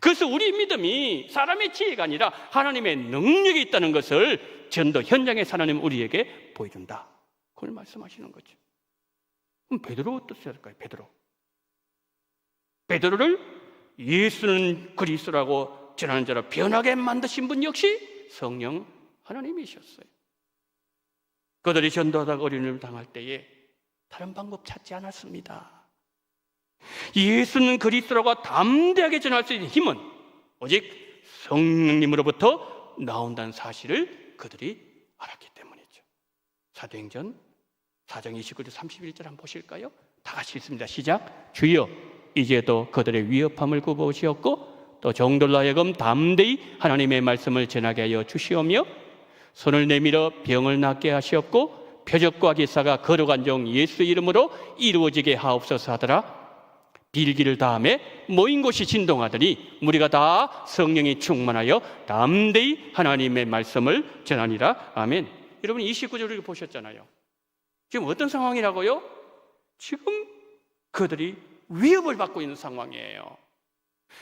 그래서 우리 믿음이 사람의 지혜가 아니라 하나님의 능력이 있다는 것을 전도 현장에서 하나님 우리에게 보여준다, 그걸 말씀하시는 거죠. 그럼 베드로 어떻게 할까요? 베드로를 예수는 그리스도라고 전하는 자로 변하게 만드신 분 역시 성령 하나님이셨어요. 그들이 전도하다가 어려움을 당할 때에 다른 방법 찾지 않았습니다. 예수는 그리스도라고 담대하게 전할 수 있는 힘은 오직 성령님으로부터 나온다는 사실을 그들이 알았기 때문이죠. 사도행전 4장 29절 31절 한번 보실까요? 다 같이 읽습니다. 시작. 주여 이제도 그들의 위협함을 굽어오시었고 또 종들로 하여금 담대히 하나님의 말씀을 전하게 하여 주시오며 손을 내밀어 병을 낫게 하시었고 표적과 기사가 거룩한 종 예수 이름으로 이루어지게 하옵소서 하더라. 빌기를 다음에 모인 곳이 진동하더니 무리가 다 성령이 충만하여 담대히 하나님의 말씀을 전하니라. 아멘. 여러분 29절을 보셨잖아요. 지금 어떤 상황이라고요? 지금 그들이 위협을 받고 있는 상황이에요.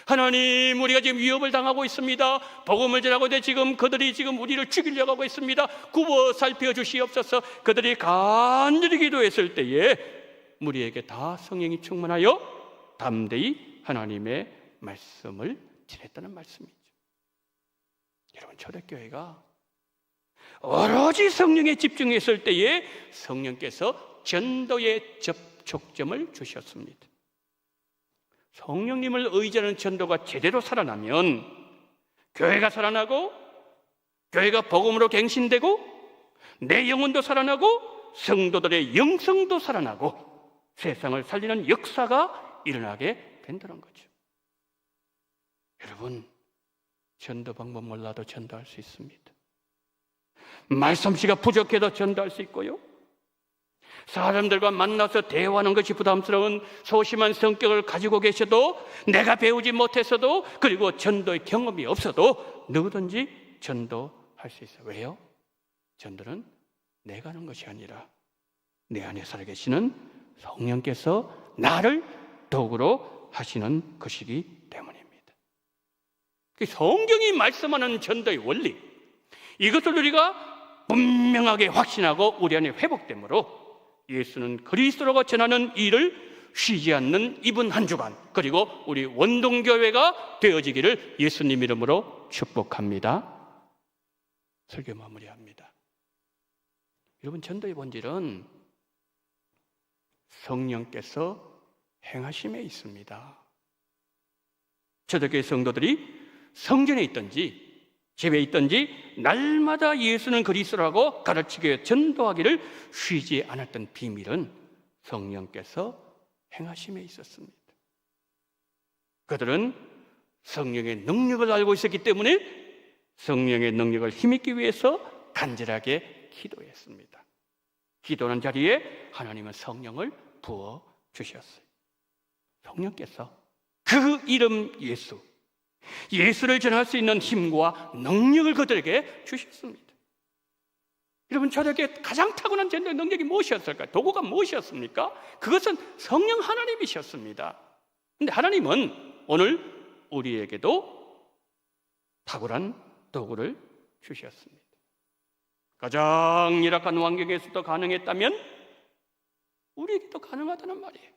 하나님, 우리가 지금 위협을 당하고 있습니다. 복음을 전하고 있는데 지금 그들이 지금 우리를 죽이려고 하고 있습니다. 굽어 살펴 주시옵소서. 그들이 간절히 기도했을 때에 무리에게 다 성령이 충만하여 담대히 하나님의 말씀을 전했다는 말씀이죠. 여러분, 초대교회가 오로지 성령에 집중했을 때에 성령께서 전도의 접촉점을 주셨습니다. 성령님을 의지하는 전도가 제대로 살아나면 교회가 살아나고 교회가 복음으로 갱신되고 내 영혼도 살아나고 성도들의 영성도 살아나고 세상을 살리는 역사가 일어나게 된다는 거죠. 여러분, 전도 방법 몰라도 전도할 수 있습니다. 말솜씨가 부족해도 전도할 수 있고요. 사람들과 만나서 대화하는 것이 부담스러운 소심한 성격을 가지고 계셔도 내가 배우지 못했어도 그리고 전도의 경험이 없어도 누구든지 전도할 수 있어요. 왜요? 전도는 내가 하는 것이 아니라 내 안에 살아계시는 성령께서 나를 도구로 하시는 것이기 때문입니다. 성경이 말씀하는 전도의 원리, 이것을 우리가 분명하게 확신하고 우리 안에 회복되므로 예수는 그리스도라고 전하는 일을 쉬지 않는 이번 한 주간 그리고 우리 원동교회가 되어지기를 예수님 이름으로 축복합니다. 설교 마무리합니다. 여러분, 전도의 본질은 성령께서 행하심에 있습니다. 초대교회 성도들이 성전에 있든지 집에 있든지 날마다 예수는 그리스도라고 가르치게 전도하기를 쉬지 않았던 비밀은 성령께서 행하심에 있었습니다. 그들은 성령의 능력을 알고 있었기 때문에 성령의 능력을 힘입기 위해서 간절하게 기도했습니다. 기도하는 자리에 하나님은 성령을 부어 주셨어요. 성령께서 그 이름 예수를 전할 수 있는 힘과 능력을 그들에게 주셨습니다. 여러분, 저에게 가장 타고난 전도의 능력이 무엇이었을까요? 도구가 무엇이었습니까? 그것은 성령 하나님이셨습니다. 그런데 하나님은 오늘 우리에게도 탁월한 도구를 주셨습니다. 가장 열악한 환경에서도 가능했다면 우리에게도 가능하다는 말이에요.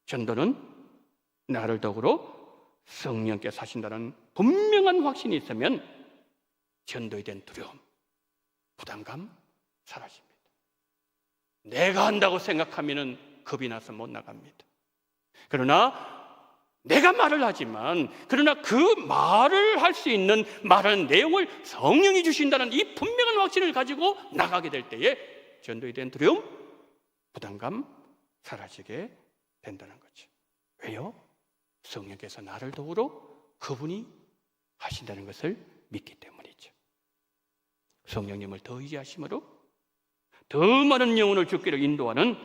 전도는 나를 도구로 성령께 사신다는 분명한 확신이 있으면 전도에 대한 두려움, 부담감 사라집니다. 내가 한다고 생각하면 겁이 나서 못 나갑니다. 그러나 내가 말을 하지만 그러나 그 말을 할 수 있는 말하는 내용을 성령이 주신다는 이 분명한 확신을 가지고 나가게 될 때에 전도에 대한 두려움, 부담감 사라지게 된다는 거죠. 왜요? 성령께서 나를 도우러 그분이 하신다는 것을 믿기 때문이죠. 성령님을 더 의지하심으로 더 많은 영혼을 주기를 인도하는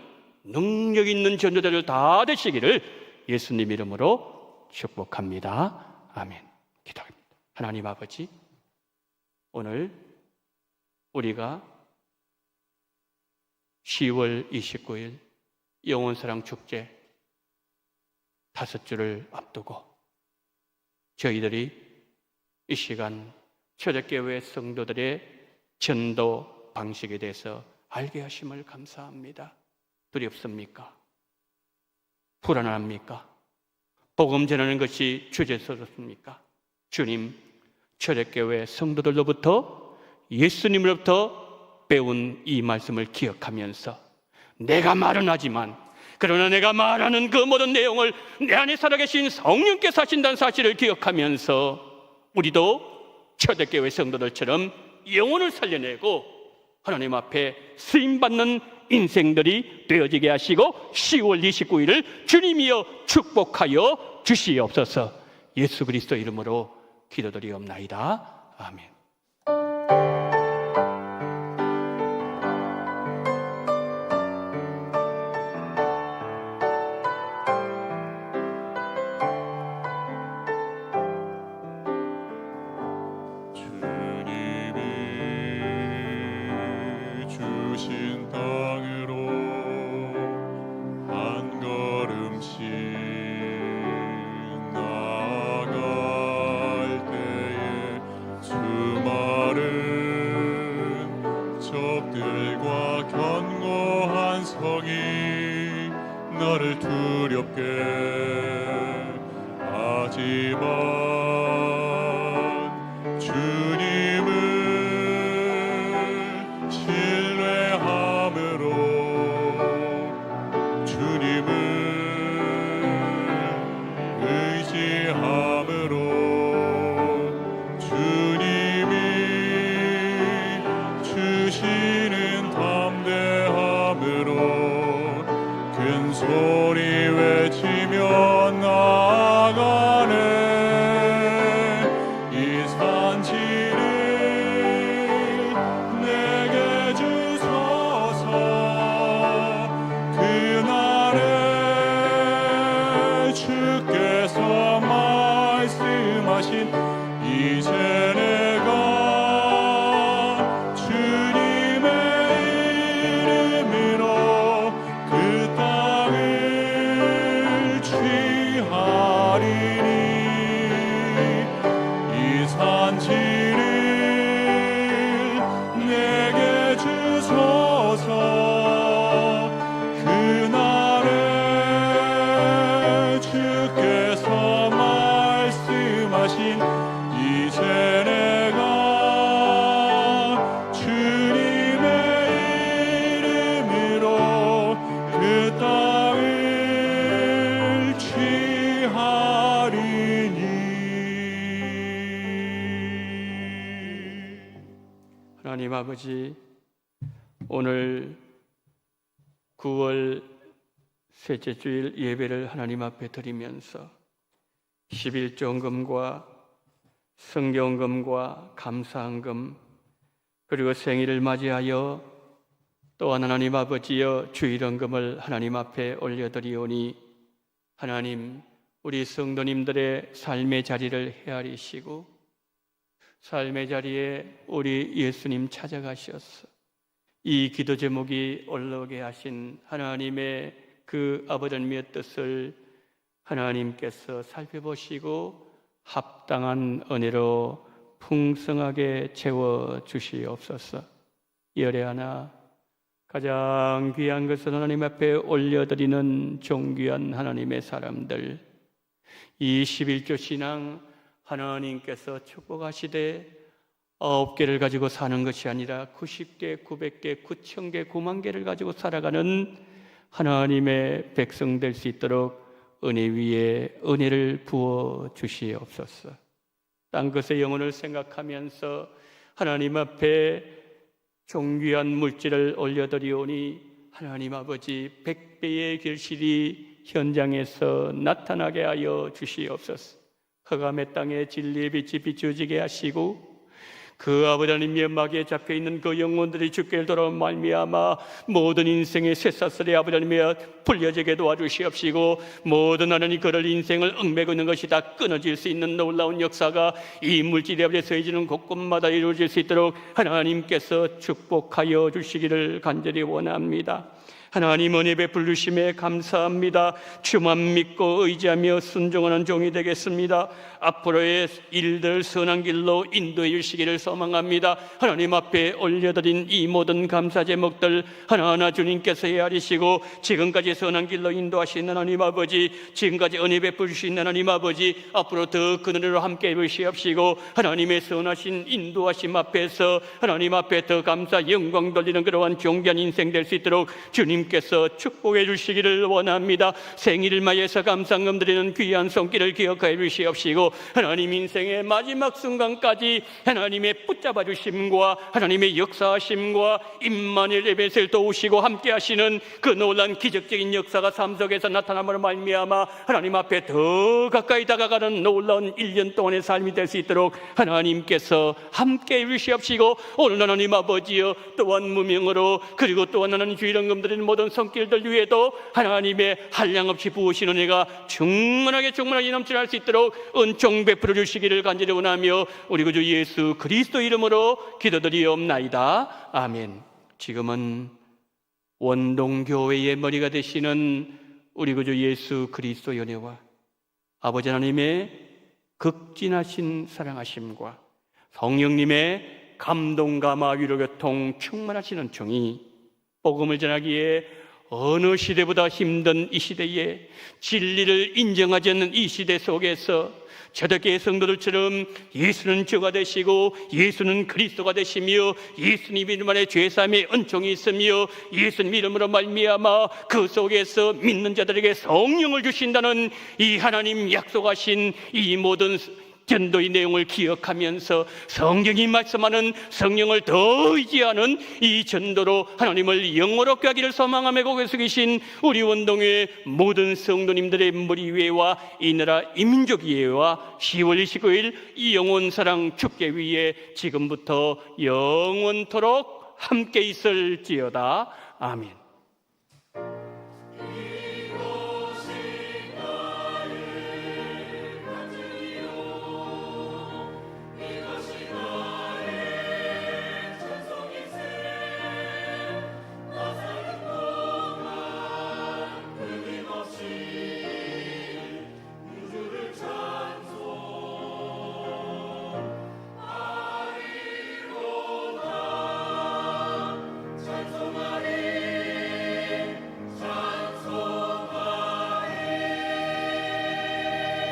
능력 있는 전도자들 다 되시기를 예수님 이름으로 축복합니다. 아멘. 기도합니다. 하나님 아버지, 오늘 우리가 10월 29일 영혼사랑 축제 5주를 앞두고 저희들이 이 시간 초대교회 성도들의 전도 방식에 대해서 알게 하심을 감사합니다. 두렵습니까? 불안합니까? 복음 전하는 것이 주제스럽습니까? 주님, 초대교회 성도들로부터 예수님으로부터 배운 이 말씀을 기억하면서 내가 말은 하지만 그러나 내가 말하는 그 모든 내용을 내 안에 살아계신 성령께서 하신다는 사실을 기억하면서 우리도 초대교회 성도들처럼 영혼을 살려내고 하나님 앞에 쓰임받는 인생들이 되어지게 하시고 10월 29일을 주님이여 축복하여 주시옵소서. 예수 그리스도 이름으로 기도드리옵나이다. 아멘. 주신 땅으로 한 걸음씩 나아갈 때에 수많은 적들과 견고한 성이 나를 두렵게 하지만 소리 외치며 나아가네. 이 산지를 내게 주소서. 그날에 주께서 말씀하신 이제 내가 주님의 이름으로 그 땅을 취하리니 이 산지를 내게 주소서. 그날에 주께서 말씀하신 이제 내가 주님의 이름으로 그 땅을 취하리니. 하나님 아버지, 오늘 9월 셋째 주일 예배를 하나님 앞에 드리면서 11조헌금과 성경금과 감사헌금 그리고 생일을 맞이하여 또한 하나님 아버지여 주일헌금을 하나님 앞에 올려드리오니 하나님, 우리 성도님들의 삶의 자리를 헤아리시고 삶의 자리에 우리 예수님 찾아가셔서 이 기도 제목이 올라오게 하신 하나님의 그 아버지 하나님의 뜻을 하나님께서 살펴보시고 합당한 은혜로 풍성하게 채워주시옵소서. 열애 하나, 가장 귀한 것은 하나님 앞에 올려드리는 존귀한 하나님의 사람들, 이 11조 신앙 하나님께서 축복하시되 9개를 가지고 사는 것이 아니라 90개, 900개, 9,000개, 9만 개를 가지고 살아가는 하나님의 백성 될 수 있도록 은혜 위에 은혜를 부어 주시옵소서. 땅끝의 영혼을 생각하면서 하나님 앞에 존귀한 물질을 올려드리오니 하나님 아버지 100배의 결실이 현장에서 나타나게 하여 주시옵소서. 흑암의 땅에 진리의 빛이 비추어지게 하시고 그 아버지 하나님의 막에 잡혀있는 그 영혼들이 주께 돌아온 말미암아 모든 인생의 쇠사슬에 아버지 하나님의 풀려지게 도와주시옵시고 모든 하나님 그럴 인생을 얽매고 있는 것이 다 끊어질 수 있는 놀라운 역사가 이 물질이 아버지 서해지는 곳곳마다 이루어질 수 있도록 하나님께서 축복하여 주시기를 간절히 원합니다. 하나님 은혜 베풀 주심에 감사합니다. 주만 믿고 의지하며 순종하는 종이 되겠습니다. 앞으로의 일들 선한 길로 인도해 주시기를 소망합니다. 하나님 앞에 올려드린 이 모든 감사 제목들 하나하나 주님께서 헤아리시고 지금까지 선한 길로 인도하신 하나님 아버지, 지금까지 은혜 베풀 주신 하나님 아버지, 앞으로 더 큰 은혜로 함께 해주시옵시고 하나님의 선하신 인도하심 앞에서 하나님 앞에 더 감사 영광 돌리는 그러한 존귀한 인생 될 수 있도록 주님께서 축복해 주시기를 원합니다. 생일을 맞이해서 감상금 드리는 귀한 손길을 기억하여 주시옵시고 하나님 인생의 마지막 순간까지 하나님의 붙잡아 주심과 하나님의 역사하심과 임마누엘 예배를 도우시고 함께 하시는 그 놀라운 기적적인 역사가 삶 속에서 나타남으로 말미암아 하나님 앞에 더 가까이 다가가는 놀라운 1년 동안의 삶이 될 수 있도록 하나님께서 함께 해 주시옵시고 오늘 하나님 아버지여 또한 무명으로 그리고 또한 하나님 주일헌금 드리는 모든 손길들 위에도 하나님의 한량없이 부으시는 은혜가 충만하게 넘쳐날 수 있도록 은총 베풀어 주시기를 간절히 원하며 우리 구주 예수 그리스도 이름으로 기도드리옵나이다. 아멘. 지금은 원동교회의 머리가 되시는 우리 구주 예수 그리스도의 은혜와 아버지 하나님의 극진하신 사랑하심과 성령님의 감동감화 위로교통 충만하시는 종이 복음을 전하기에 어느 시대보다 힘든 이 시대에 진리를 인정하지 않는 이 시대 속에서 초대교회 성도들처럼 예수는 주가 되시고 예수는 그리스도가 되시며 예수님 이름 안에 죄사함의 은총이 있으며 예수님 이름으로 말미암아 그 속에서 믿는 자들에게 성령을 주신다는 이 하나님 약속하신 이 모든 전도의 내용을 기억하면서 성경이 말씀하는 성령을 더 의지하는 이 전도로 하나님을 영원롭게 하기를 소망하며 거기서 계신 우리 원동의 모든 성도님들의 머리위에와 이 나라 이 민족 위에와 10월 29일 이 영원사랑 축제 위에 지금부터 영원토록 함께 있을지어다. 아멘.